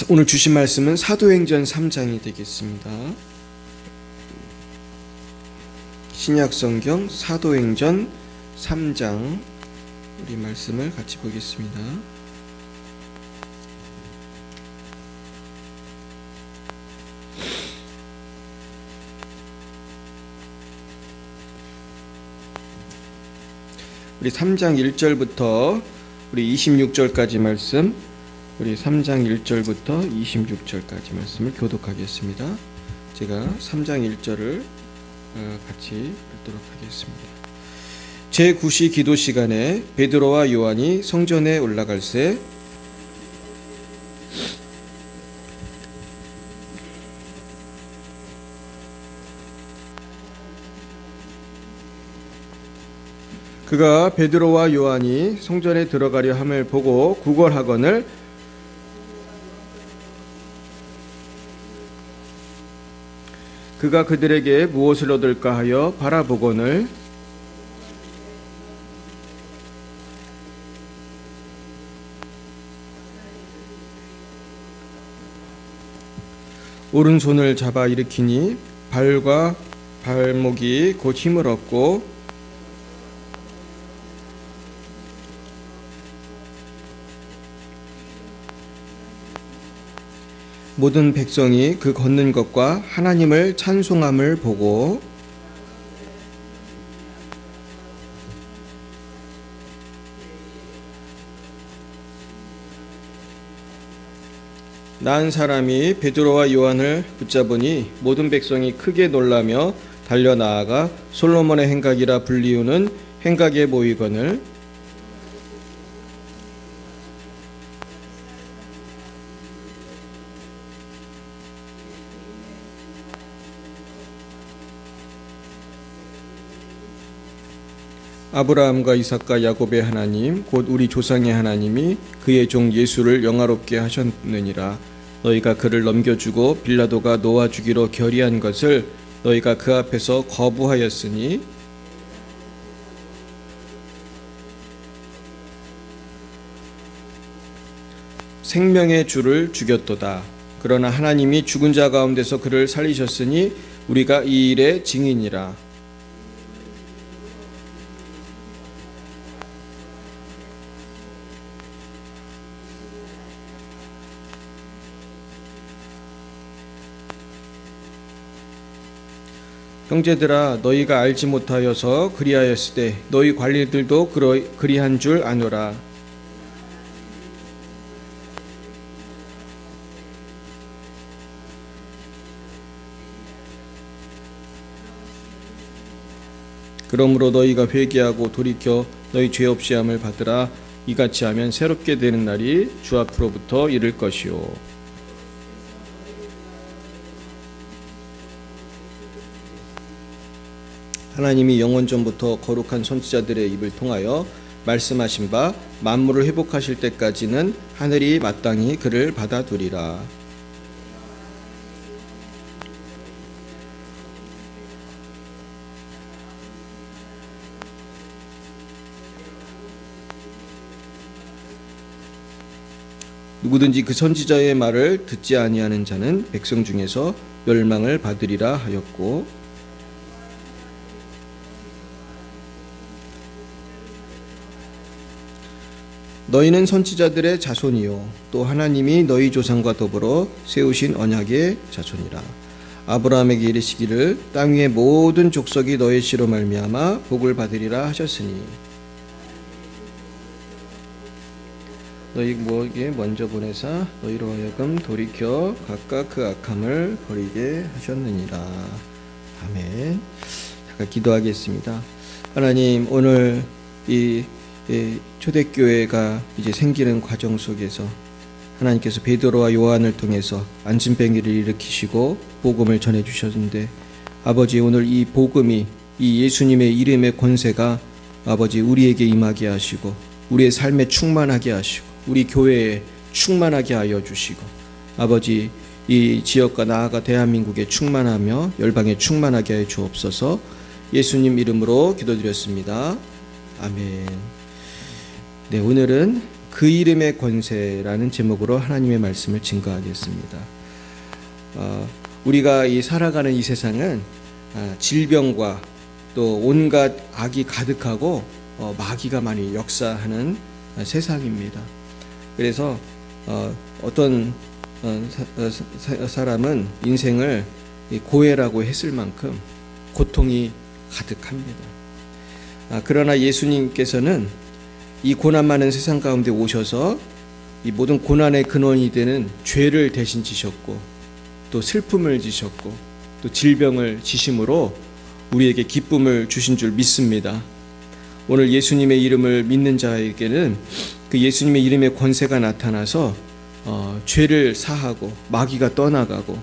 오늘 주신 말씀은 사도행전 3장이 되겠습니다. 신약성경 사도행전 3장 우리 말씀을 같이 보겠습니다. 우리 3장 1절부터 우리 26절까지 말씀, 우리 3장 1절부터 26절까지 말씀을 교독하겠습니다. 제가 3장 1절을 같이 읽도록 하겠습니다. 제9시 기도 시간에 베드로와 요한이 성전에 올라갈새 그가 베드로와 요한이 성전에 들어가려 함을 보고 구걸하거늘 그가 그들에게 무엇을 얻을까 하여 바라보거늘 오른손을 잡아 일으키니 발과 발목이 곧 힘을 얻고 모든 백성이 그 걷는 것과 하나님을 찬송함을 보고 나은 사람이 베드로와 요한을 붙잡으니 모든 백성이 크게 놀라며 달려 나아가 솔로몬의 행각이라 불리우는 행각에 모이거늘 아브라함과 이삭과 야곱의 하나님 곧 우리 조상의 하나님이 그의 종 예수를 영화롭게 하셨느니라. 너희가 그를 넘겨주고 빌라도가 놓아주기로 결의한 것을 너희가 그 앞에서 거부하였으니 생명의 주를 죽였도다. 그러나 하나님이 죽은 자 가운데서 그를 살리셨으니 우리가 이 일의 증인이라. 형제들아, 너희가 알지 못하여서 그리하였으되 너희 관리들도 그리한 줄 아노라. 그러므로 너희가 회개하고 돌이켜 너희 죄 없이 함을 받으라. 이같이 하면 새롭게 되는 날이 주 앞으로부터 이를 것이요. 하나님이 영원전부터 거룩한 선지자들의 입을 통하여 말씀하신 바 만물을 회복하실 때까지는 하늘이 마땅히 그를 받아두리라. 누구든지 그 선지자의 말을 듣지 아니하는 자는 백성 중에서 멸망을 받으리라 하였고 너희는 선지자들의 자손이요 또 하나님이 너희 조상과 더불어 세우신 언약의 자손이라. 아브라함에게 이르시기를 땅 위의 모든 족속이 너희 씨로 말미암아 복을 받으리라 하셨으니 너희에게 먼저 보내사 너희로 하여금 돌이켜 각각 그 악함을 버리게 하셨느니라. 아멘. 잠깐 기도하겠습니다. 하나님, 오늘 이 초대교회가 이제 생기는 과정 속에서 하나님께서 베드로와 요한을 통해서 안진뱅이를 일으키시고 복음을 전해주셨는데 아버지, 오늘 이 복음이 이 예수님의 이름의 권세가 아버지 우리에게 임하게 하시고 우리의 삶에 충만하게 하시고 우리 교회에 충만하게 하여 주시고 아버지 이 지역과 나아가 대한민국에 충만하며 열방에 충만하게 하여 주옵소서. 예수님 이름으로 기도드렸습니다. 아멘. 네, 오늘은 그 이름의 권세라는 제목으로 하나님의 말씀을 증거하겠습니다. 우리가 이 살아가는 이 세상은 질병과 또 온갖 악이 가득하고 마귀가 많이 역사하는 세상입니다. 그래서 어떤 사람은 인생을 고해라고 했을 만큼 고통이 가득합니다. 그러나 예수님께서는 이 고난 많은 세상 가운데 오셔서 이 모든 고난의 근원이 되는 죄를 대신 지셨고 또 슬픔을 지셨고 또 질병을 지심으로 우리에게 기쁨을 주신 줄 믿습니다. 오늘 예수님의 이름을 믿는 자에게는 그 예수님의 이름의 권세가 나타나서 죄를 사하고 마귀가 떠나가고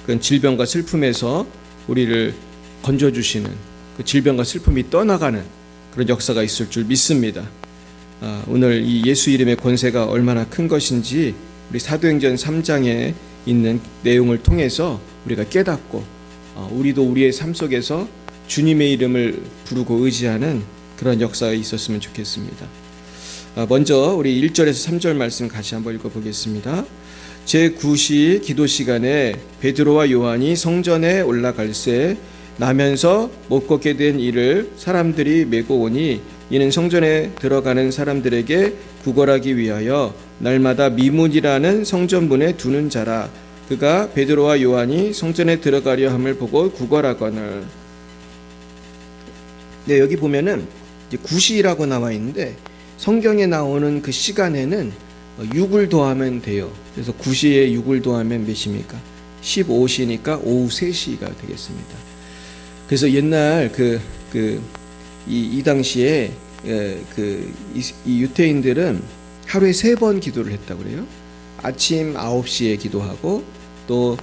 그 질병과 슬픔에서 우리를 건져주시는 그 질병과 슬픔이 떠나가는 그런 역사가 있을 줄 믿습니다. 오늘 이 예수 이름의 권세가 얼마나 큰 것인지 우리 사도행전 3장에 있는 내용을 통해서 우리가 깨닫고 우리도 우리의 삶 속에서 주님의 이름을 부르고 의지하는 그런 역사가 있었으면 좋겠습니다. 먼저 우리 1절에서 3절 말씀 같이 한번 읽어보겠습니다. 제9시 기도 시간에 베드로와 요한이 성전에 올라갈새 나면서 못 걷게 된 이를 사람들이 메고 오니 이는 성전에 들어가는 사람들에게 구걸하기 위하여 날마다 미문이라는 성전문에 두는 자라. 그가 베드로와 요한이 성전에 들어가려 함을 보고 구걸하거늘. 네, 여기 보면은 이제 9시라고 나와 있는데 성경에 나오는 그 시간에는 6을 더하면 돼요. 그래서 9시에 6을 더하면 몇입니까? 15시니까 오후 3시가 되겠습니다. 그래서 옛날 이 당시에 이 유태인들은 하루에 3번 기도를 했다고 그래요. 아침 9시에 기도하고 또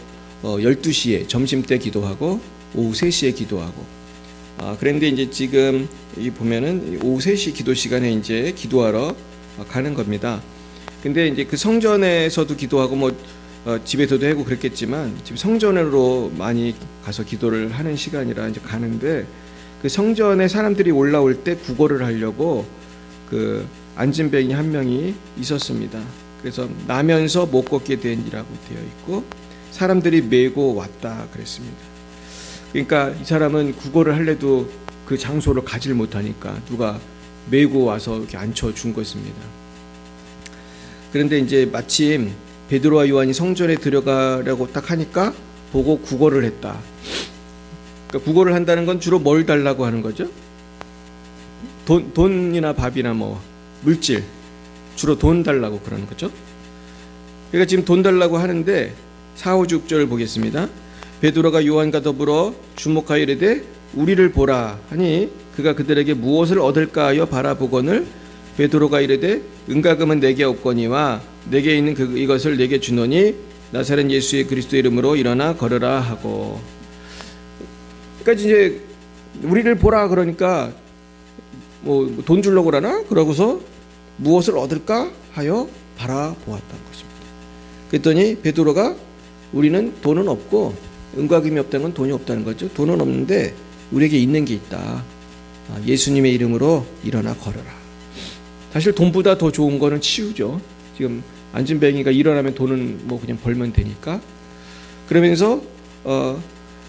12시에 점심때 기도하고 오후 3시에 기도하고. 그런데 이제 지금 이 보면은 오후 3시 기도 시간에 이제 기도하러 가는 겁니다. 근데 이제 그 성전에서도 기도하고 집에서도 하고 그랬겠지만 지금 성전으로 많이 가서 기도를 하는 시간이라 이제 가는데 그 성전에 사람들이 올라올 때 구걸을 하려고 그 안진뱅이 한 명이 있었습니다. 그래서 나면서 못 걷게 된이라고 되어 있고 사람들이 메고 왔다 그랬습니다. 그러니까 이 사람은 구걸을 할래도 그 장소를 가질 못하니까 누가 메고 와서 이렇게 앉혀준 것입니다. 그런데 이제 마침 베드로와 요한이 성전에 들어가려고 딱 하니까 보고 구걸을 했다. 그러니까 구걸을 한다는 건 주로 뭘 달라고 하는 거죠? 돈이나 밥이나 물질, 주로 돈 달라고 그러는 거죠. 그러니까 지금 돈 달라고 하는데 4, 5, 6절 보겠습니다. 베드로가 요한과 더불어 주목하여 이르되 우리를 보라 하니 그가 그들에게 무엇을 얻을까 하여 바라보거늘 베드로가 이르되 은과금은 내게 없거니와 내게 있는 이것을 내게 주노니 나사렛 예수의 그리스도 이름으로 일어나 걸으라 하고. 그러니까 이제 우리를 보라 그러니까 돈 주려고 그러나 그러고서 무엇을 얻을까 하여 바라보았다는 것입니다. 그랬더니 베드로가 우리는 돈은 없고 은과금이 없다는 건 돈이 없다는 거죠. 돈은 없는데 우리에게 있는 게 있다. 예수님의 이름으로 일어나 걸어라. 사실 돈보다 더 좋은 거는 치유죠. 지금 안진뱅이가 일어나면 돈은 그냥 벌면 되니까. 그러면서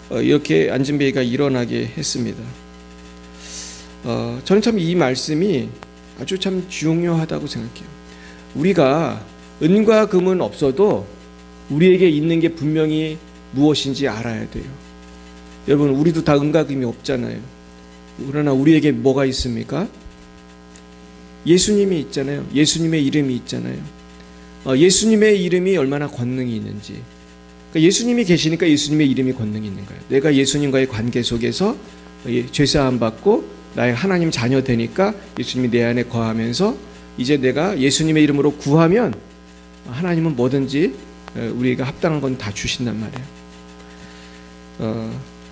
이렇게 안진뱅이가 일어나게 했습니다. 저는 참 이 말씀이 아주 참 중요하다고 생각해요. 우리가 은과 금은 없어도 우리에게 있는 게 분명히 무엇인지 알아야 돼요. 여러분, 우리도 다 은과 금이 없잖아요. 그러나 우리에게 뭐가 있습니까? 예수님이 있잖아요. 예수님의 이름이 있잖아요. 예수님의 이름이 얼마나 권능이 있는지. 그러니까 예수님이 계시니까 예수님의 이름이 권능이 있는 거예요. 내가 예수님과의 관계 속에서 죄사함 받고 나의 하나님 자녀 되니까 예수님이 내 안에 거하면서 이제 내가 예수님의 이름으로 구하면 하나님은 뭐든지 우리가 합당한 건 다 주신단 말이에요.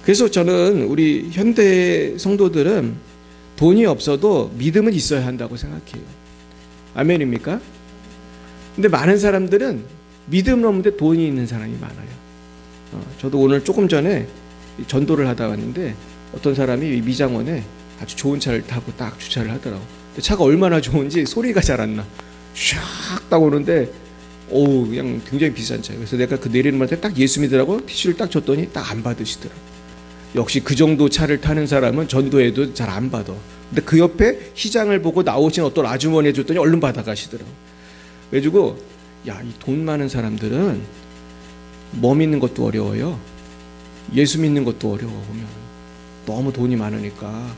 그래서 저는 우리 현대 성도들은 돈이 없어도 믿음은 있어야 한다고 생각해요. 아멘입니까? 근데 많은 사람들은 믿음은 없는데 돈이 있는 사람이 많아요. 저도 오늘 조금 전에 전도를 하다 왔는데 어떤 사람이 미장원에 아주 좋은 차를 타고 딱 주차를 하더라고. 근데 차가 얼마나 좋은지 소리가 잘 안 나. 샥 딱 오는데 어우 그냥 굉장히 비싼 차예요. 그래서 내가 그 내리는 말에 딱 예수 믿으라고 티슈를 딱 줬더니 딱 안 받으시더라. 역시 그 정도 차를 타는 사람은 전도해도 잘 안 받아. 근데 그 옆에 시장을 보고 나오신 어떤 아주머니 해줬더니 얼른 받아가시더라고. 그래가지고 야, 이 돈 많은 사람들은 뭐 믿는 것도 어려워요. 예수 믿는 것도 어려워. 보면 너무 돈이 많으니까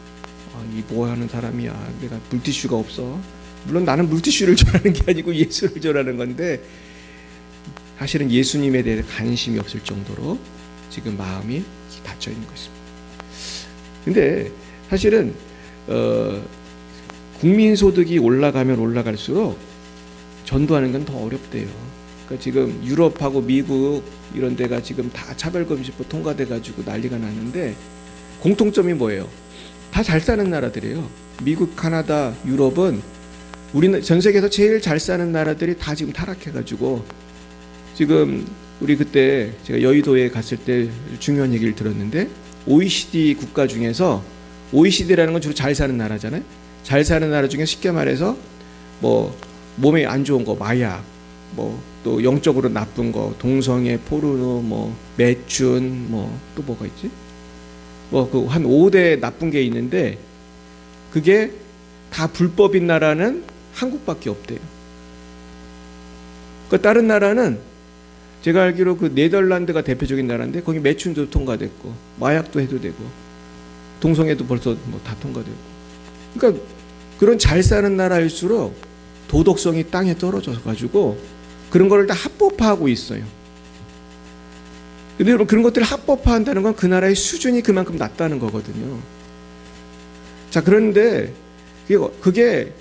이 뭐 하는 사람이야. 내가 물티슈가 없어. 물론 나는 물티슈를 전하는 게 아니고 예수를 전하는 건데 사실은 예수님에 대해 관심이 없을 정도로 지금 마음이 닫혀 있는 것입니다. 근데 사실은 국민소득이 올라가면 올라갈수록 전도하는 건 더 어렵대요. 그러니까 지금 유럽하고 미국 이런 데가 지금 다 차별금지법 통과돼 가지고 난리가 났는데 공통점이 뭐예요? 다 잘 사는 나라들이에요. 미국, 카나다, 유럽은 우리는 전 세계에서 제일 잘 사는 나라들이 다 지금 타락해 가지고 지금 우리 그때 제가 여의도에 갔을 때 중요한 얘기를 들었는데 OECD 국가 중에서 OECD라는 건 주로 잘 사는 나라잖아요. 잘 사는 나라 중에 쉽게 말해서 뭐 몸에 안 좋은 거 마약, 뭐 또 영적으로 나쁜 거 동성애, 포르노, 뭐 매춘, 뭐 또 뭐가 있지? 뭐 그 한 5대 나쁜 게 있는데 그게 다 불법인 나라는 한국밖에 없대요. 그 다른 나라는 제가 알기로 그 네덜란드가 대표적인 나라인데 거기 매춘도 통과됐고 마약도 해도 되고 동성애도 벌써 뭐 다 통과되고. 그러니까 그런 잘 사는 나라일수록 도덕성이 땅에 떨어져 가지고 그런 거를 다 합법화하고 있어요. 근데 여러분 그런 것들을 합법화한다는 건 그 나라의 수준이 그만큼 낮다는 거거든요. 자, 그런데 그게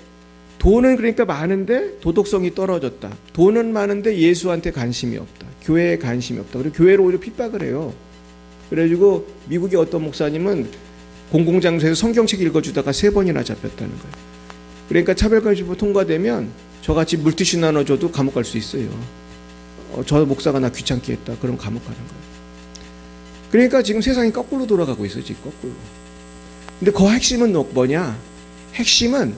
돈은 그러니까 많은데 도덕성이 떨어졌다. 돈은 많은데 예수한테 관심이 없다. 교회에 관심이 없다. 그리고 교회를 오히려 핍박을 해요. 그래가지고 미국의 어떤 목사님은 공공장소에서 성경책 읽어주다가 3번이나 잡혔다는 거예요. 그러니까 차별금지법 통과되면 저같이 물티슈 나눠줘도 감옥 갈 수 있어요. 저 목사가 나 귀찮게 했다. 그럼 감옥 가는 거예요. 그러니까 지금 세상이 거꾸로 돌아가고 있어요. 지금 거꾸로. 근데 그 핵심은 뭐냐? 핵심은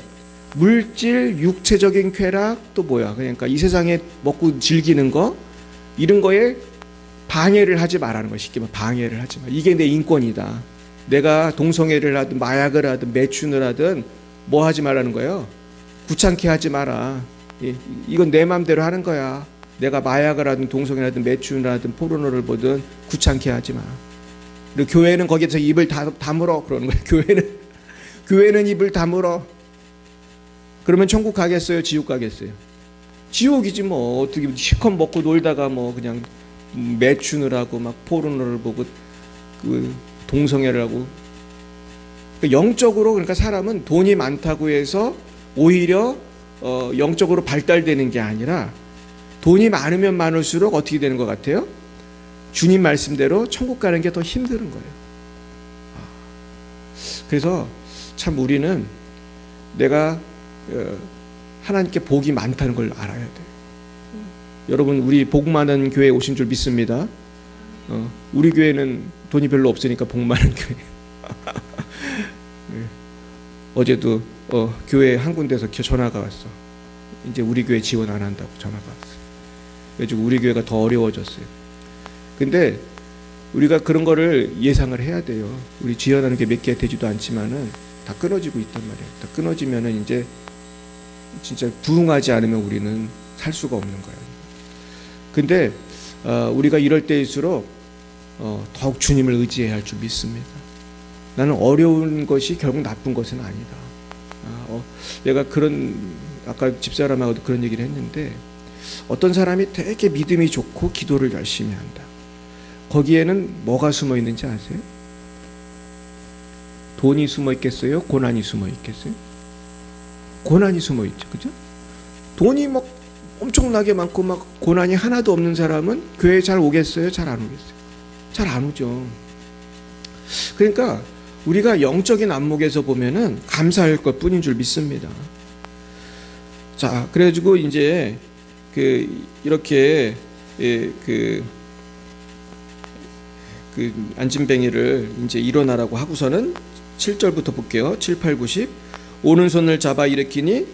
물질, 육체적인 쾌락 또 뭐야? 그러니까 이 세상에 먹고 즐기는 거 이런 거에 방해를 하지 말라는 거야. 쉽게 말하면 방해를 하지 마. 이게 내 인권이다. 내가 동성애를 하든 마약을 하든 매춘을 하든 뭐 하지 말라는 거예요. 귀찮게 하지 마라. 이건 내 마음대로 하는 거야. 내가 마약을 하든 동성애를 하든 매춘을 하든 포르노를 보든 귀찮게 하지 마. 그리고 교회는 거기에서 입을 다물어 그러는 거예요. 교회는 입을 다물어. 그러면 천국 가겠어요? 지옥 가겠어요? 지옥이지 뭐. 어떻게 실컷 먹고 놀다가 뭐 그냥 매춘을 하고 막 포르노를 보고 그 동성애를 하고. 그러니까 영적으로 그러니까 사람은 돈이 많다고 해서 오히려 영적으로 발달되는 게 아니라 돈이 많으면 많을수록 어떻게 되는 것 같아요? 주님 말씀대로 천국 가는 게 더 힘든 거예요. 그래서 참 우리는 내가 하나님께 복이 많다는 걸 알아야 돼요. 여러분 우리 복 많은 교회에 오신 줄 믿습니다. 우리 교회는 돈이 별로 없으니까 복 많은 교회. 어제도 교회 한 군데서 전화가 왔어. 이제 우리 교회 지원 안 한다고 전화가 왔어. 그래서 우리 교회가 더 어려워졌어요. 근데 우리가 그런 거를 예상을 해야 돼요. 우리 지원하는 게 몇 개 되지도 않지만은 다 끊어지고 있단 말이에요. 다 끊어지면은 이제 진짜 부응하지 않으면 우리는 살 수가 없는 거예요. 근데 우리가 이럴 때일수록 더욱 주님을 의지해야 할 줄 믿습니다. 나는 어려운 것이 결국 나쁜 것은 아니다. 내가 아까 집사람하고도 그런 얘기를 했는데 어떤 사람이 되게 믿음이 좋고 기도를 열심히 한다. 거기에는 뭐가 숨어 있는지 아세요? 돈이 숨어 있겠어요? 고난이 숨어 있겠어요? 고난이 숨어 있죠. 그죠? 돈이 막 엄청나게 많고 막 고난이 하나도 없는 사람은 교회에 잘 오겠어요? 잘 안 오겠어요? 잘 안 오죠. 그러니까 우리가 영적인 안목에서 보면은 감사할 것 뿐인 줄 믿습니다. 자, 그래가지고 이제 이렇게 안진뱅이를 이제 일어나라고 하고서는 7절부터 볼게요. 7, 8, 9, 10. 오른손을 잡아 일으키니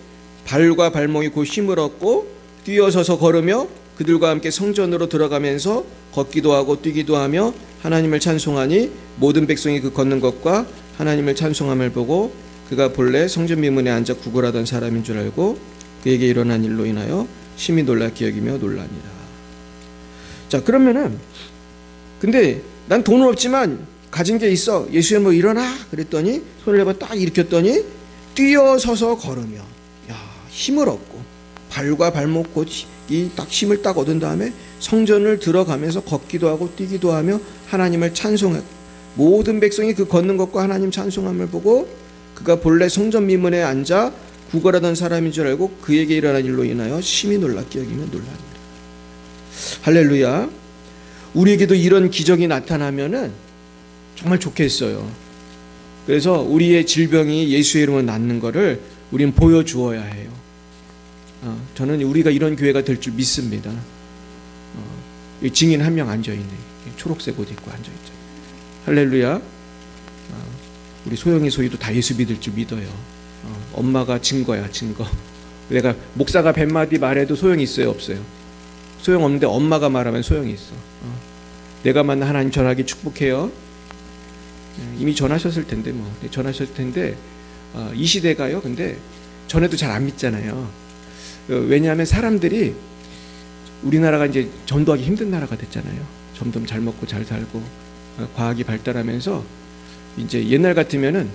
발과 발목이 곧 힘을 얻고 뛰어서서 걸으며 그들과 함께 성전으로 들어가면서 걷기도 하고 뛰기도 하며 하나님을 찬송하니 모든 백성이 그 걷는 것과 하나님을 찬송함을 보고 그가 본래 성전 미문에 앉아 구걸하던 사람인 줄 알고 그에게 일어난 일로 인하여 심히 놀랍게 여기며 놀라니라. 자, 그러면은 근데 난 돈은 없지만 가진 게 있어. 예수님 뭐 일어나 그랬더니 손을 내봐 딱 일으켰더니 뛰어서서 걸으며 힘을 얻고 발과 발목 곧이 딱 힘을 딱 얻은 다음에 성전을 들어가면서 걷기도 하고 뛰기도 하며 하나님을 찬송하고 모든 백성이 그 걷는 것과 하나님 찬송함을 보고 그가 본래 성전 미문에 앉아 구걸하던 사람인 줄 알고 그에게 일어난 일로 인하여 심히 놀랍게 여기며 놀랍니다. 할렐루야. 우리에게도 이런 기적이 나타나면은 정말 좋겠어요. 그래서 우리의 질병이 예수의 이름으로 낫는 것을 우리는 보여주어야 해요. 저는 우리가 이런 교회가 될 줄 믿습니다. 증인 한 명 앉아있네. 초록색 옷 입고 앉아있죠. 할렐루야. 우리 소영이 소희도 다 예수 믿을 줄 믿어요. 엄마가 증거야, 증거. 내가 목사가 100마디 말해도 소용이 있어요, 없어요? 소용없는데 엄마가 말하면 소용이 있어. 내가 만난 하나님 전하기 축복해요. 이미 전하셨을 텐데 뭐 전하셨을 텐데 이 시대가요. 근데 전에도 잘 안 믿잖아요. 왜냐하면 사람들이 우리나라가 이제 전도하기 힘든 나라가 됐잖아요. 점점 잘 먹고 잘 살고 과학이 발달하면서 이제 옛날 같으면은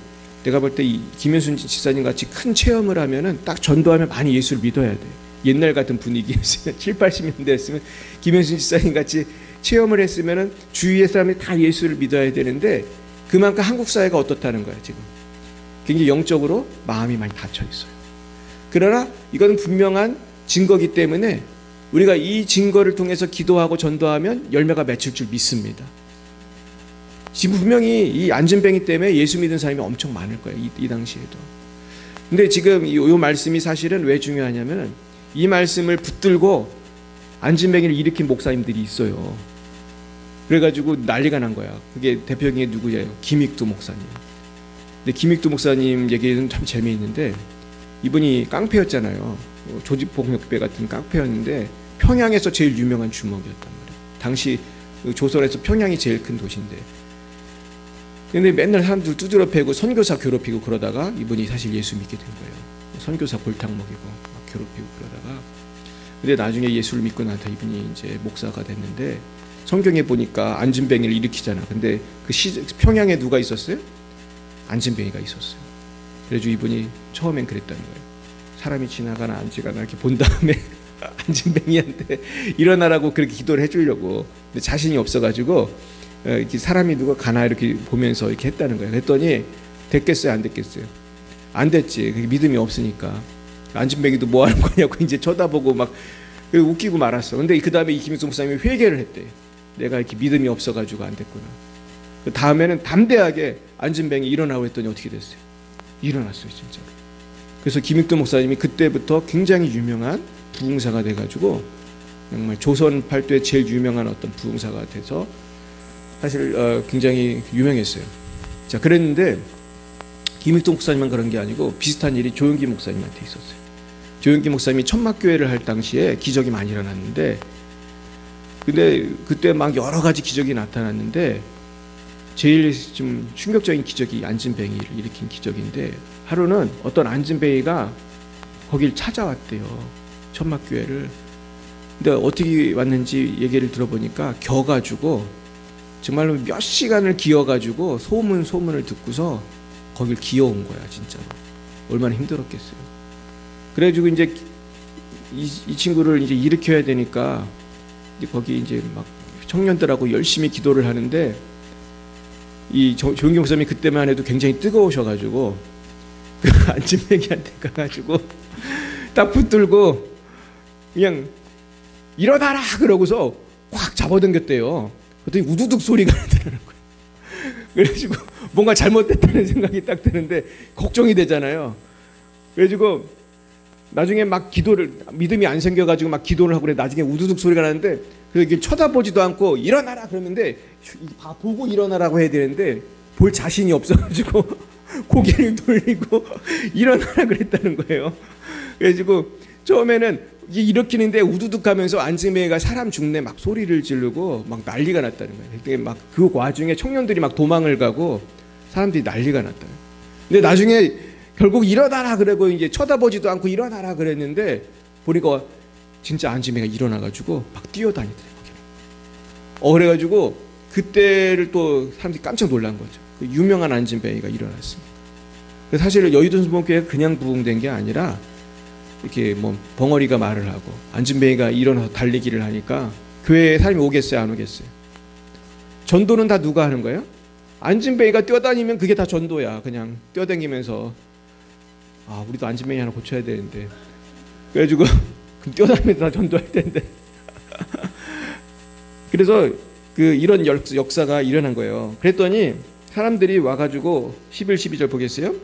내가 볼 때 이 김현순 집사님 같이 큰 체험을 하면은 딱 전도하면 많이 예수를 믿어야 돼. 옛날 같은 분위기였으면 7, 80년대였으면 김현순 집사님 같이 체험을 했으면은 주위의 사람이 다 예수를 믿어야 되는데 그만큼 한국 사회가 어떻다는 거야 지금. 굉장히 영적으로 마음이 많이 닫혀 있어요. 그러나 이건 분명한 증거기 때문에 우리가 이 증거를 통해서 기도하고 전도하면 열매가 맺힐 줄 믿습니다. 지금 분명히 이 안진뱅이 때문에 예수 믿은 사람이 엄청 많을 거예요. 이 당시에도. 근데 지금 이 말씀이 사실은 왜 중요하냐면 이 말씀을 붙들고 안진뱅이를 일으킨 목사님들이 있어요. 그래가지고 난리가 난 거야. 그게 대표적인 게 누구예요? 김익두 목사님. 근데 김익두 목사님 얘기는 참 재미있는데 이분이 깡패였잖아요. 조직폭력배 같은 깡패였는데 평양에서 제일 유명한 주먹이었단 말이에요. 당시 조선에서 평양이 제일 큰 도시인데. 근데 맨날 사람들 두드려 패고 선교사 괴롭히고 그러다가 이분이 사실 예수 믿게 된 거예요. 선교사 골탕 먹이고 막 괴롭히고 그러다가. 근데 나중에 예수를 믿고 나서 이분이 이제 목사가 됐는데 성경에 보니까 안진뱅이를 일으키잖아. 근데 그 평양에 누가 있었어요? 안진뱅이가 있었어요. 그래서 이분이 처음엔 그랬다는 거예요. 사람이 지나가나 안 지나가나 이렇게 본 다음에 안진뱅이한테 일어나라고 그렇게 기도를 해주려고. 근데 자신이 없어가지고 이렇게 사람이 누가 가나 이렇게 보면서 이렇게 했다는 거예요. 그랬더니 됐겠어요, 안 됐겠어요? 안 됐지. 믿음이 없으니까. 안진뱅이도 뭐 하는 거냐고 이제 쳐다보고 막 웃기고 말았어. 근데 그 다음에 이 김익수 목사님이 회개를 했대. 내가 이렇게 믿음이 없어가지고 안 됐구나. 그 다음에는 담대하게 안진뱅이 일어나고 했더니 어떻게 됐어요? 일어났어요, 진짜로. 그래서 김익두 목사님이 그때부터 굉장히 유명한 부흥사가 돼가지고 정말 조선 팔도에 제일 유명한 어떤 부흥사가 돼서 사실 굉장히 유명했어요. 자, 그랬는데 김익두 목사님만 그런 게 아니고 비슷한 일이 조용기 목사님한테 있었어요. 조용기 목사님이 천막교회를 할 당시에 기적이 많이 일어났는데 근데 그때 막 여러 가지 기적이 나타났는데 제일 좀 충격적인 기적이 안진뱅이를 일으킨 기적인데 하루는 어떤 안진뱅이가 거길 찾아왔대요. 천막교회를. 근데 어떻게 왔는지 얘기를 들어보니까 겨가지고 정말로 몇 시간을 기어가지고 소문을 듣고서 거길 기어온 거야 진짜로. 얼마나 힘들었겠어요. 그래가지고 이제 이 친구를 이제 일으켜야 되니까 이제 거기 이제 막 청년들하고 열심히 기도를 하는데 이 조용기 목사님이 그때만 해도 굉장히 뜨거우셔가지고 그 안진뱅이한테 가가지고 딱 붙들고 그냥 일어나라 그러고서 꽉 잡아당겼대요. 그랬더니 우두둑 소리가 나더라는 거예요. 그래가지고 뭔가 잘못됐다는 생각이 딱 드는데 걱정이 되잖아요. 그래가지고 나중에 막 기도를 믿음이 안 생겨가지고 막 기도를 하고 그래. 나중에 우두둑 소리가 나는데 그게 쳐다보지도 않고 일어나라 그러는데 보고 일어나라고 해야 되는데 볼 자신이 없어가지고 고개를 돌리고 일어나라 그랬다는 거예요. 그래가지고 처음에는 이게 일으키는데 우두둑하면서 안즈메이가 사람 죽네 막 소리를 지르고 막 난리가 났다는 거예요. 그때 막 그 와중에 청년들이 막 도망을 가고 사람들이 난리가 났다. 근데 나중에 결국 일어나라 그러고 이제 쳐다보지도 않고 일어나라 그랬는데 보니까 진짜 안즈메이가 일어나가지고 막 뛰어다니더라고요. 그래가지고 그때를 또 사람들이 깜짝 놀란 거죠. 그 유명한 안즈메이가 일어났습니다. 사실 여의도 순복음교회가 그냥 부흥된 게 아니라 이렇게 뭐 벙어리가 말을 하고 안진뱅이가 일어나서 달리기를 하니까 교회에 사람이 오겠어요, 안 오겠어요? 전도는 다 누가 하는 거예요? 안진뱅이가 뛰어다니면 그게 다 전도야. 그냥 뛰어다니면서 우리도 안진뱅이 하나 고쳐야 되는데 그래가지고 그럼 뛰어다니면서 다 전도할 텐데 그래서 이런 역사가 일어난 거예요. 그랬더니 사람들이 와가지고 11, 12절 보겠어요?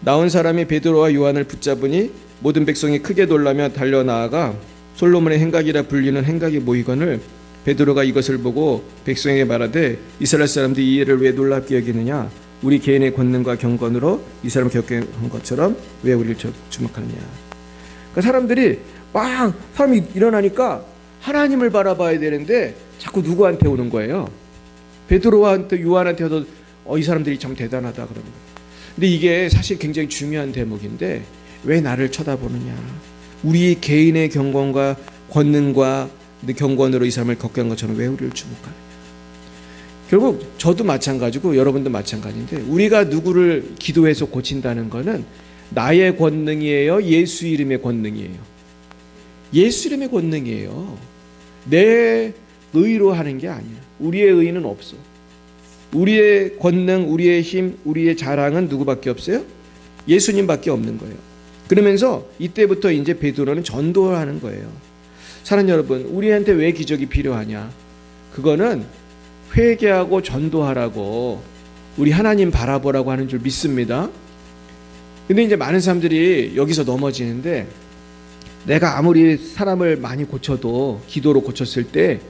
나온 사람이 베드로와 요한을 붙잡으니 모든 백성이 크게 놀라며 달려나아가 솔로몬의 행각이라 불리는 행각이 모이거늘 베드로가 이것을 보고 백성에게 말하되 이스라엘 사람들이 이 일을 왜 놀랍게 여기느냐 우리 개인의 권능과 경건으로 이 사람을 겪은 것처럼 왜 우리를 주목하느냐. 그러니까 사람들이 사람이 일어나니까 하나님을 바라봐야 되는데 자꾸 누구한테 오는 거예요? 베드로한테 요한한테 와서 이 사람들이 참 대단하다 그러는 거예요. 근데 이게 사실 굉장히 중요한 대목인데 왜 나를 쳐다보느냐. 우리 개인의 경건과 권능과 경건으로 이 사람을 겪게 한 것처럼 왜 우리를 주목하느냐. 결국 저도 마찬가지고 여러분도 마찬가지인데 우리가 누구를 기도해서 고친다는 것은 나의 권능이에요? 예수 이름의 권능이에요? 예수 이름의 권능이에요. 내 의로 하는 게 아니야. 우리의 의는 없어. 우리의 권능, 우리의 힘, 우리의 자랑은 누구밖에 없어요? 예수님밖에 없는 거예요. 그러면서 이때부터 이제 베드로는 전도를 하는 거예요. 사랑하는 여러분, 우리한테 왜 기적이 필요하냐? 그거는 회개하고 전도하라고 우리 하나님 바라보라고 하는 줄 믿습니다. 근데 이제 많은 사람들이 여기서 넘어지는데 내가 아무리 사람을 많이 고쳐도 기도로 고쳤을 때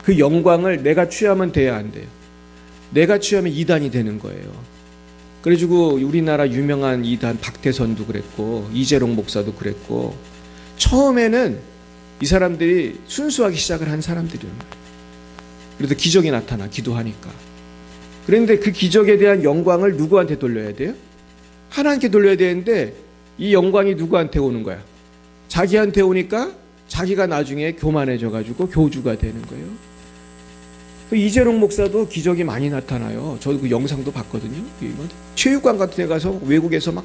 그 영광을 내가 취하면 돼야 안 돼요. 내가 취하면 이단이 되는 거예요. 그래가지고 우리나라 유명한 이단 박태선도 그랬고 이재롱 목사도 그랬고 처음에는 이 사람들이 순수하게 시작을 한 사람들이에요. 그래서 기적이 나타나 기도하니까. 그런데 그 기적에 대한 영광을 누구한테 돌려야 돼요? 하나님께 돌려야 되는데 이 영광이 누구한테 오는 거야? 자기한테 오니까 자기가 나중에 교만해져가지고 교주가 되는 거예요. 이재롱 목사도 기적이 많이 나타나요. 저도 그 영상도 봤거든요. 체육관 같은 데 가서 외국에서 막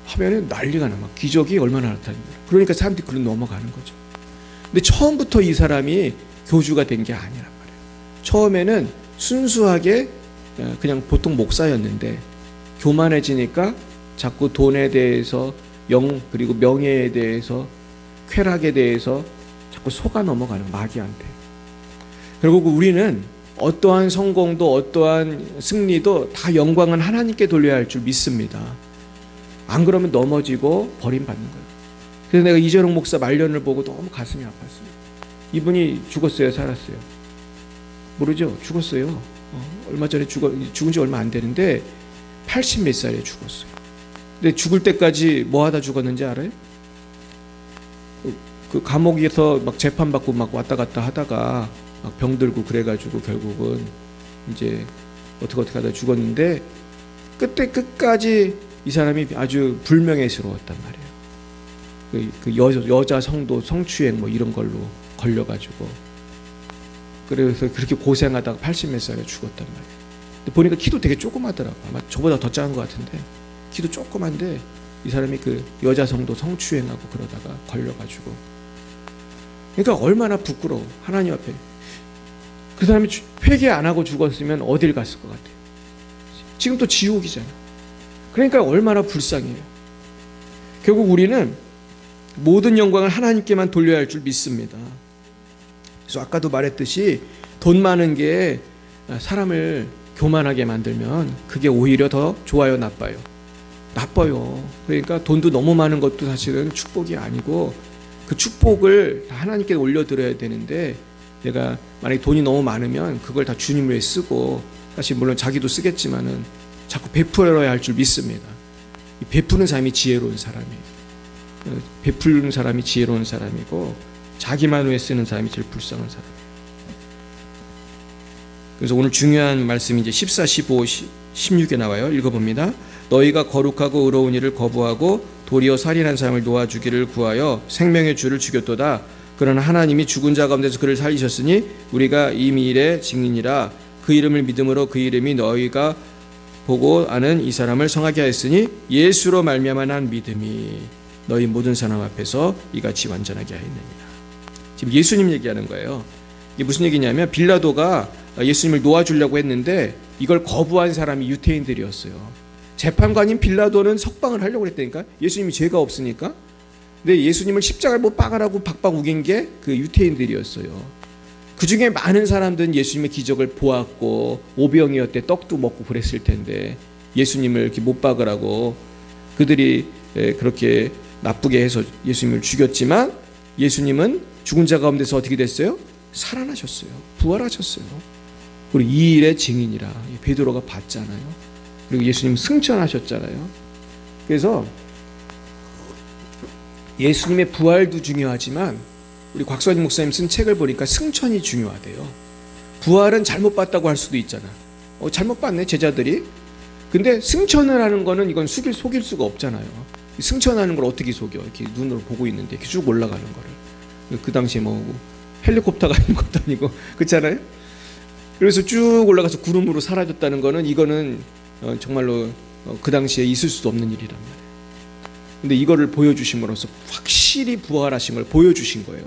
하면은 난리가 나. 막 기적이 얼마나 나타납니다. 그러니까 사람들이 그런 넘어가는 거죠. 근데 처음부터 이 사람이 교주가 된 게 아니란 말이에요. 처음에는 순수하게 그냥 보통 목사였는데 교만해지니까 자꾸 돈에 대해서 그리고 명예에 대해서 쾌락에 대해서 자꾸 속아 넘어가는 마귀한테. 결국 우리는 어떠한 성공도 어떠한 승리도 다 영광은 하나님께 돌려야 할 줄 믿습니다. 안 그러면 넘어지고 버림받는 거예요. 그래서 내가 이재롱 목사 말년을 보고 너무 가슴이 아팠어요. 이분이 죽었어요, 살았어요? 모르죠? 죽었어요. 얼마 전에 죽은 지 얼마 안 되는데 80 몇 살에 죽었어요. 근데 죽을 때까지 뭐 하다 죽었는지 알아요? 그 감옥에서 막 재판받고 막 왔다 갔다 하다가 막 병들고 그래가지고 결국은 이제 어떻게 하다 죽었는데 끝까지 이 사람이 아주 불명예스러웠단 말이에요. 그 여자 성도 성추행 뭐 이런 걸로 걸려가지고 그래서 그렇게 고생하다가 80 몇 살에 죽었단 말이에요. 근데 보니까 키도 되게 조그마더라고. 아마 저보다 더 작은 것 같은데 키도 조그만데 이 사람이 그 여자 성도 성추행하고 그러다가 걸려가지고 그러니까 얼마나 부끄러워 하나님 앞에. 그 사람이 회개 안 하고 죽었으면 어딜 갔을 것 같아요. 지금 또 지옥이잖아. 그러니까 얼마나 불쌍해요. 결국 우리는 모든 영광을 하나님께만 돌려야 할 줄 믿습니다. 그래서 아까도 말했듯이 돈 많은 게 사람을 교만하게 만들면 그게 오히려 더 좋아요, 나빠요? 나빠요. 그러니까 돈도 너무 많은 것도 사실은 축복이 아니고 그 축복을 다 하나님께 올려드려야 되는데 내가 만약에 돈이 너무 많으면 그걸 다 주님 위해 쓰고 사실 물론 자기도 쓰겠지만은 자꾸 베풀어야 할 줄 믿습니다. 이 베푸는 사람이 지혜로운 사람이에요. 베푸는 사람이 지혜로운 사람이고 자기만 위해 쓰는 사람이 제일 불쌍한 사람이에요. 그래서 오늘 중요한 말씀이 이제 14, 15, 16에 나와요. 읽어봅니다. 너희가 거룩하고 의로운 일을 거부하고 도리어 살인한 사람을 놓아주기를 구하여 생명의 주를 죽였도다. 그러나 하나님이 죽은 자 가운데서 그를 살리셨으니 우리가 이 일의 증인이라. 그 이름을 믿음으로 그 이름이 너희가 보고 아는 이 사람을 성하게 하였으니 예수로 말미암아 난 믿음이 너희 모든 사람 앞에서 이같이 완전하게 하였느니라. 지금 예수님 얘기하는 거예요. 이게 무슨 얘기냐면 빌라도가 예수님을 놓아주려고 했는데 이걸 거부한 사람이 유태인들이었어요. 재판관인 빌라도는 석방을 하려고 했다니까. 예수님이 죄가 없으니까. 근데 예수님을 십자가를 못 박으라고 박박 우긴 게 그 유태인들이었어요. 그 중에 많은 사람들은 예수님의 기적을 보았고 오병이었대 떡도 먹고 그랬을 텐데 예수님을 이렇게 못 박으라고 그들이 그렇게 나쁘게 해서 예수님을 죽였지만 예수님은 죽은 자 가운데서 어떻게 됐어요? 살아나셨어요. 부활하셨어요. 그리고 이 일의 증인이라 베드로가 봤잖아요. 그리고 예수님 승천하셨잖아요. 그래서 예수님의 부활도 중요하지만 우리 곽선임 목사님 쓴 책을 보니까 승천이 중요하대요. 부활은 잘못 봤다고 할 수도 있잖아. 잘못 봤네 제자들이. 근데 승천을 하는 거는 이건 속일 수가 없잖아요. 승천하는 걸 어떻게 속여? 이렇게 눈으로 보고 있는데 이렇게 쭉 올라가는 거를. 그 당시에 뭐 헬리콥터가 있는 것도 아니고 그렇잖아요. 그래서 쭉 올라가서 구름으로 사라졌다는 거는 이거는 정말로 그 당시에 있을 수도 없는 일이란 말이에요. 근데 이거를 보여주심으로써 확실히 부활하신 걸 보여주신 거예요.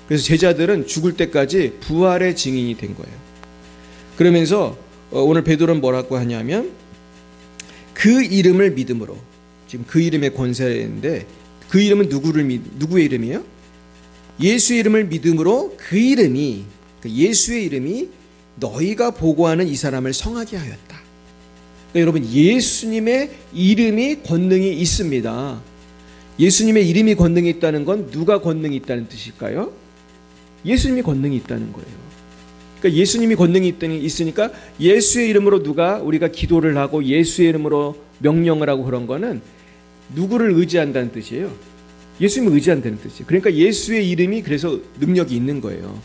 그래서 제자들은 죽을 때까지 부활의 증인이 된 거예요. 그러면서 오늘 베드로는 뭐라고 하냐면 그 이름을 믿음으로, 지금 그 이름의 권세인데 그 이름은 누구의 이름이에요? 예수의 이름을 믿음으로 그 이름이, 예수의 이름이 너희가 보고하는 이 사람을 성하게 하였다. 그러니까 여러분 예수님의 이름이 권능이 있습니다. 예수님의 이름이 권능이 있다는 건 누가 권능이 있다는 뜻일까요? 예수님이 권능이 있다는 거예요. 그러니까 예수님이 권능이 있으니까 예수의 이름으로 우리가 기도를 하고 예수의 이름으로 명령을 하고 그런 거는 누구를 의지한다는 뜻이에요. 예수님을 의지한다는 뜻이에요. 그러니까 예수의 이름이 그래서 능력이 있는 거예요.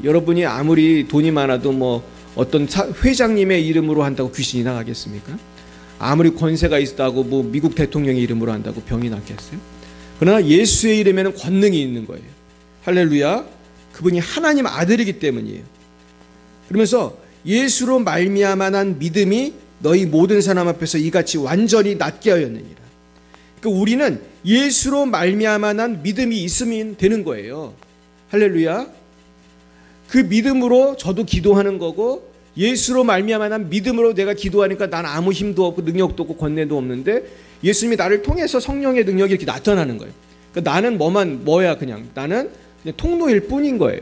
여러분이 아무리 돈이 많아도 뭐 어떤 회장님의 이름으로 한다고 귀신이 나가겠습니까? 아무리 권세가 있다고 뭐 미국 대통령의 이름으로 한다고 병이 낫겠어요? 그러나 예수의 이름에는 권능이 있는 거예요. 할렐루야. 그분이 하나님 아들이기 때문이에요. 그러면서 예수로 말미암아 난 믿음이 너희 모든 사람 앞에서 이같이 완전히 낫게 하였느니라. 그러니까 우리는 예수로 말미암아 난 믿음이 있으면 되는 거예요. 할렐루야. 그 믿음으로 저도 기도하는 거고 예수로 말미암아 난 믿음으로 내가 기도하니까 난 아무 힘도 없고 능력도 없고 권세도 없는데 예수님이 나를 통해서 성령의 능력이 이렇게 나타나는 거예요. 그러니까 나는 나는 그냥 통로일 뿐인 거예요.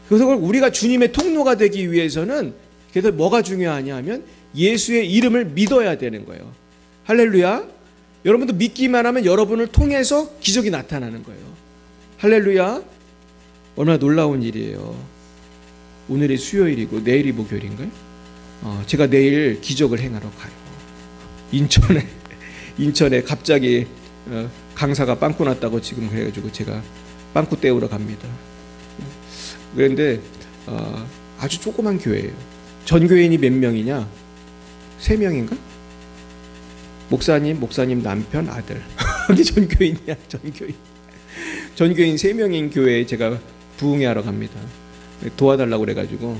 그래서 우리가 주님의 통로가 되기 위해서는 그래서 뭐가 중요하냐 하면 예수의 이름을 믿어야 되는 거예요. 할렐루야. 여러분도 믿기만 하면 여러분을 통해서 기적이 나타나는 거예요. 할렐루야. 얼마나 놀라운 일이에요. 오늘이 수요일이고 내일이 목요일인가요? 제가 내일 기적을 행하러 가요. 인천에 갑자기 강사가 빵꾸 났다고 지금 그래가지고 제가 빵꾸 떼우러 갑니다. 그런데 아주 조그만 교회예요. 전교인이 몇 명이냐? 3명인가? 목사님 남편 아들. 이게 전교인이야. 전교인 3명인 교회에 제가 부흥회하러 갑니다. 도와달라고 그래가지고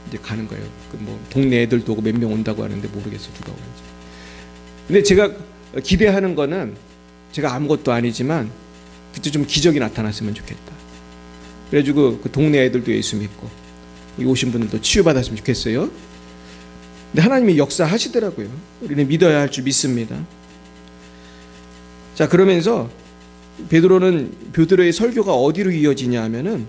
이제 가는 거예요. 뭐 동네 애들도 오고 몇 명 온다고 하는데 모르겠어 누가 오는지. 근데 제가 기대하는 거는 제가 아무것도 아니지만 그때 좀 기적이 나타났으면 좋겠다. 그래가지고 그 동네 애들도 예수 믿고 여기 오신 분들도 치유받았으면 좋겠어요. 근데 하나님이 역사하시더라고요. 우리는 믿어야 할 줄 믿습니다. 자, 그러면서 베드로의 설교가 어디로 이어지냐 하면은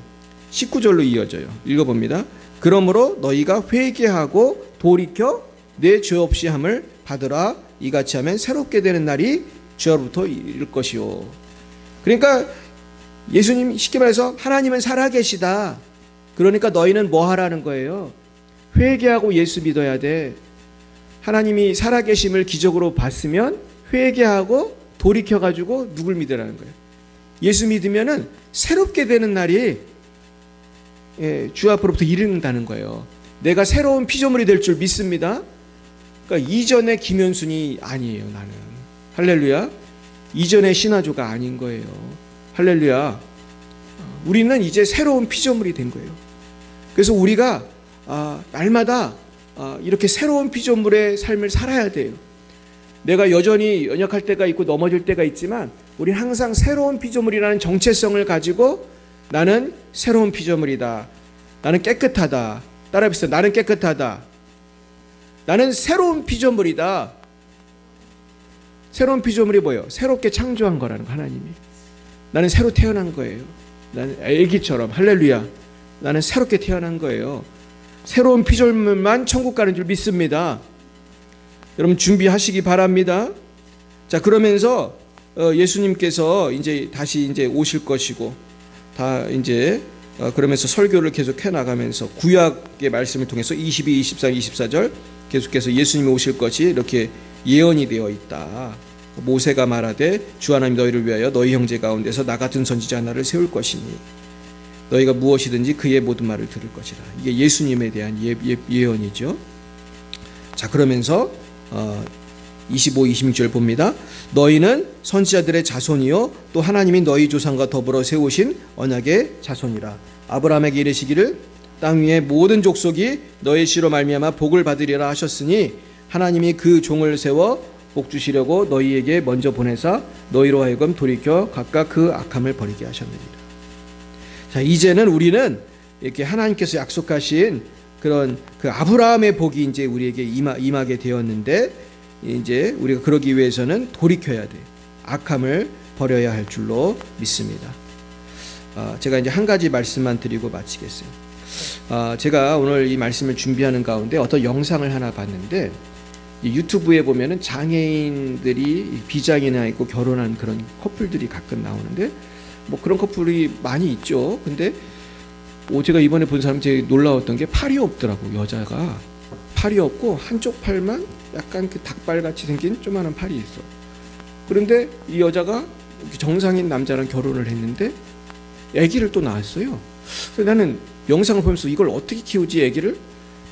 19절로 이어져요. 읽어봅니다. 그러므로 너희가 회개하고 돌이켜 내 죄 없이 함을 받으라. 이같이 하면 새롭게 되는 날이 주로부터 이를 것이요. 그러니까 예수님 쉽게 말해서 하나님은 살아계시다. 그러니까 너희는 뭐 하라는 거예요? 회개하고 예수 믿어야 돼. 하나님이 살아계심을 기적으로 봤으면 회개하고 돌이켜가지고 누굴 믿으라는 거예요? 예수 믿으면은 새롭게 되는 날이 주 앞으로부터 이른다는 거예요. 내가 새로운 피조물이 될 줄 믿습니다. 그러니까 이전의 김현순이 아니에요. 나는 할렐루야. 이전의 신화조가 아닌 거예요. 할렐루야. 우리는 이제 새로운 피조물이 된 거예요. 그래서 우리가 날마다 이렇게 새로운 피조물의 삶을 살아야 돼요. 내가 여전히 연약할 때가 있고 넘어질 때가 있지만 우리는 항상 새로운 피조물이라는 정체성을 가지고 나는 새로운 피조물이다. 나는 깨끗하다. 따라해보세요. 나는 깨끗하다. 나는 새로운 피조물이다. 새로운 피조물이 뭐예요? 새롭게 창조한 거라는 거, 하나님이. 나는 새로 태어난 거예요. 나는 애기처럼. 할렐루야. 나는 새롭게 태어난 거예요. 새로운 피조물만 천국 가는 줄 믿습니다. 여러분 준비하시기 바랍니다. 자, 그러면서 예수님께서 이제 다시 이제 오실 것이고 다 이제 그러면서 설교를 계속 해 나가면서 구약의 말씀을 통해서 22, 23, 24절 계속해서 예수님이 오실 것이 이렇게 예언이 되어 있다. 모세가 말하되 주 하나님 너희를 위하여 너희 형제 가운데서 나 같은 선지자 하나를 세울 것이니 너희가 무엇이든지 그의 모든 말을 들을 것이라. 이게 예수님에 대한 예언이죠. 자, 그러면서 25, 26절 봅니다. 너희는 선지자들의 자손이요 또 하나님이 너희 조상과 더불어 세우신 언약의 자손이라. 아브라함에게 이르시기를 땅 위의 모든 족속이 너희 씨로 말미암아 복을 받으리라 하셨으니 하나님이 그 종을 세워 복 주시려고 너희에게 먼저 보내사 너희로 하여금 돌이켜 각각 그 악함을 버리게 하셨느니라. 자, 이제는 우리는 이렇게 하나님께서 약속하신 그런 그 아브라함의 복이 이제 우리에게 임하게 되었는데 이제 우리가 그러기 위해서는 돌이켜야 돼. 악함을 버려야 할 줄로 믿습니다. 제가 이제 한 가지 말씀만 드리고 마치겠어요. 제가 오늘 이 말씀을 준비하는 가운데 어떤 영상을 하나 봤는데 유튜브에 보면은 장애인들이 비장애나 있고 결혼한 그런 커플들이 가끔 나오는데 뭐 그런 커플이 많이 있죠. 근데 제가 이번에 본 사람 제일 놀라웠던 게 팔이 없더라고. 여자가 팔이 없고 한쪽 팔만 약간 그 닭발같이 생긴 조그마한 팔이 있어. 그런데 이 여자가 정상인 남자랑 결혼을 했는데 아기를 또 낳았어요. 그래서 나는 영상을 보면서 이걸 어떻게 키우지, 아기를?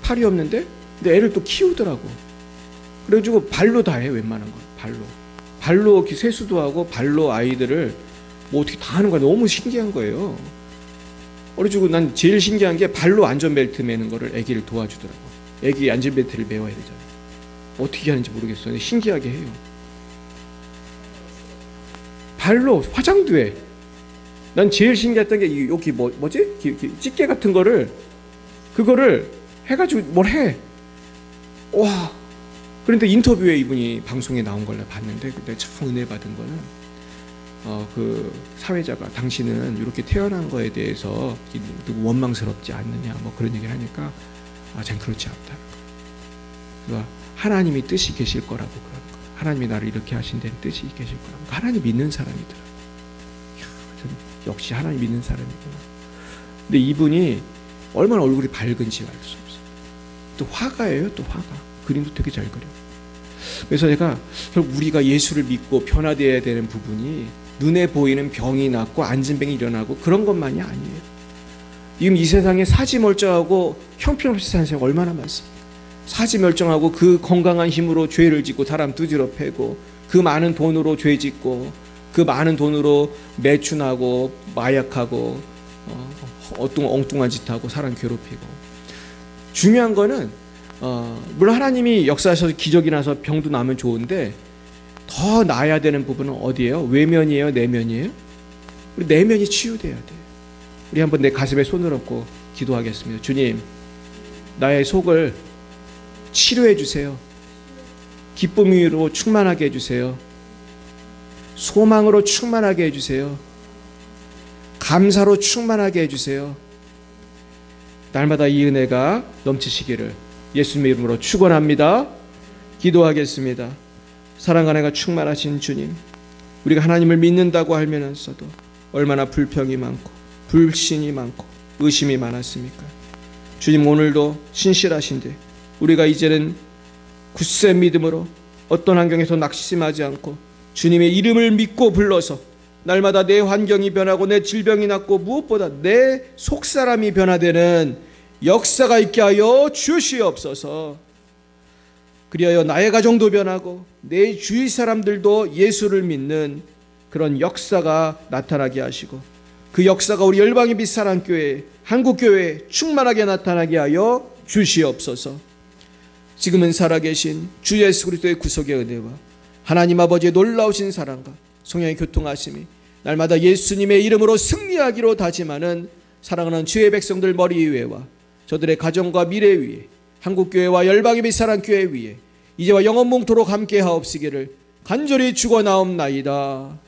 팔이 없는데? 근데 애를 또 키우더라고. 그래가지고 발로 다 해, 웬만한 건. 발로 이렇게 세수도 하고 발로 아이들을 뭐 어떻게 다 하는 거야. 너무 신기한 거예요. 그래가지고 난 제일 신기한 게 발로 안전벨트 매는 거를 아기를 도와주더라고. 아기 안전벨트를 매워야 되잖아. 어떻게 하는지 모르겠어요. 근데 신기하게 해요. 발로 화장도 해. 난 제일 신기했던 게 여기 뭐지? 집게 같은 거를 그거를 해가지고 뭘 해. 와. 그런데 인터뷰에 이분이 방송에 나온 걸 봤는데 근데 참 은혜 받은 거는 그 사회자가 당신은 이렇게 태어난 거에 대해서 원망스럽지 않느냐 뭐 그런 얘기를 하니까 전 그렇지 않다. 그러니까 하나님이 뜻이 계실 거라고 그러는 거예요. 하나님이 나를 이렇게 하신 데는 뜻이 계실 거라고. 하나님 믿는 사람이더라고요. 역시 하나님 믿는 사람이구나. 근데 이분이 얼마나 얼굴이 밝은지 알 수 없어요. 또 화가예요. 또 화가. 그림도 되게 잘 그려요. 그래서 제가 우리가 예수를 믿고 변화되어야 되는 부분이 눈에 보이는 병이 낫고 안진병이 일어나고 그런 것만이 아니에요. 지금 이 세상에 사지멀쩡하고 형편없이 사는 사람이 얼마나 많습니까? 사지멀쩡하고 그 건강한 힘으로 죄를 짓고 사람 두드려 패고 그 많은 돈으로 죄 짓고 그 많은 돈으로 매춘하고 마약하고 엉뚱한 짓 하고 사람 괴롭히고. 중요한 거는 물론 하나님이 역사하셔서 기적이 나서 병도 나면 좋은데 더 나아야 되는 부분은 어디예요? 외면이에요? 내면이에요? 우리 내면이 치유돼야 돼. 우리 한번 내 가슴에 손을 얹고 기도하겠습니다. 주님, 나의 속을 치료해 주세요. 기쁨으로 충만하게 해주세요. 소망으로 충만하게 해주세요. 감사로 충만하게 해주세요. 날마다 이 은혜가 넘치시기를 예수님의 이름으로 축원합니다. 기도하겠습니다. 사랑 안에가 충만하신 주님, 우리가 하나님을 믿는다고 하면서도 얼마나 불평이 많고 불신이 많고 의심이 많았습니까? 주님, 오늘도 신실하신데 우리가 이제는 굳센 믿음으로 어떤 환경에서 낙심하지 않고 주님의 이름을 믿고 불러서 날마다 내 환경이 변하고 내 질병이 낫고 무엇보다 내 속사람이 변화되는 역사가 있게 하여 주시옵소서. 그리하여 나의 가정도 변하고 내 주위 사람들도 예수를 믿는 그런 역사가 나타나게 하시고 그 역사가 우리 열방의 빛 사랑교회 한국교회에 충만하게 나타나게 하여 주시옵소서. 지금은 살아계신 주 예수 그리스도의 구속의 은혜와 하나님 아버지의 놀라우신 사랑과 성령의 교통하심이 날마다 예수님의 이름으로 승리하기로 다짐하는 사랑하는 주의 백성들 머리 위에와 저들의 가정과 미래 위에 한국교회와 열방의 빛 사랑교회 위에 이제와 영원몽토록 함께 하옵시기를 간절히 축원하옵나이다.